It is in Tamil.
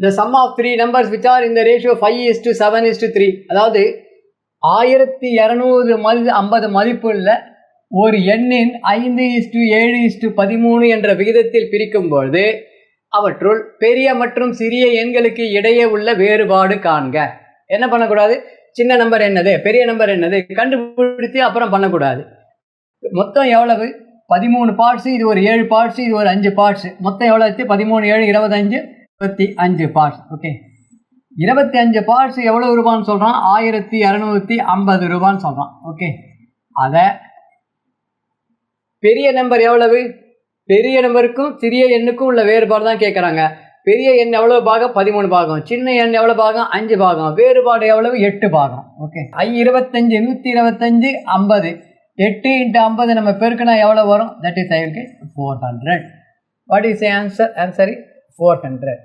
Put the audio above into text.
the sum of three numbers which are in the ratio 5:7:3. அதாவது 1250 மதிப்புள்ள ஒரு எண்ணின் 5:7:13 என்ற விகிதத்தில் பிரிக்கும்பொழுது அவற்றுள் பெரிய மற்றும் சிறிய எண்களுக்கு இடையே உள்ள வேறுபாடு காண்க. என்ன பண்ணக்கூடாது? சின்ன நம்பர் என்னது, பெரிய நம்பர் என்னது கண்டுபிடித்து அப்புறம் பண்ணக்கூடாது. மொத்தம் எவ்வளவு? 13 பார்ட்ஸ், இது ஒரு 7 பார்ட்ஸ், இது ஒரு 5 பார்ட்ஸ். மொத்தம் எவ்வளோ? 13 7 25 25 பார்ட்ஸ். ஓகே, 25 பார்ட்ஸ் எவ்வளோ ரூபான்னு சொல்கிறான்? 1250 ரூபான்னு சொல்கிறான். ஓகே, அதை பெரிய நம்பர் எவ்வளவு? பெரிய நம்பருக்கும் சிறிய எண்ணுக்கும் உள்ள வேறுபாடு தான் கேட்குறாங்க. பெரிய எண் எவ்வளோ பாகம்? 13 பாகம். சின்ன எண் எவ்வளோ பாகம்? 5 பாகம். வேறுபாடு எவ்வளவு? 8 பாகம். ஓகே, 25 125 50. 8 × 50 நம்ம பெருக்கினா எவ்வளோ வரும்? That is 400. What is answer? Answer 400.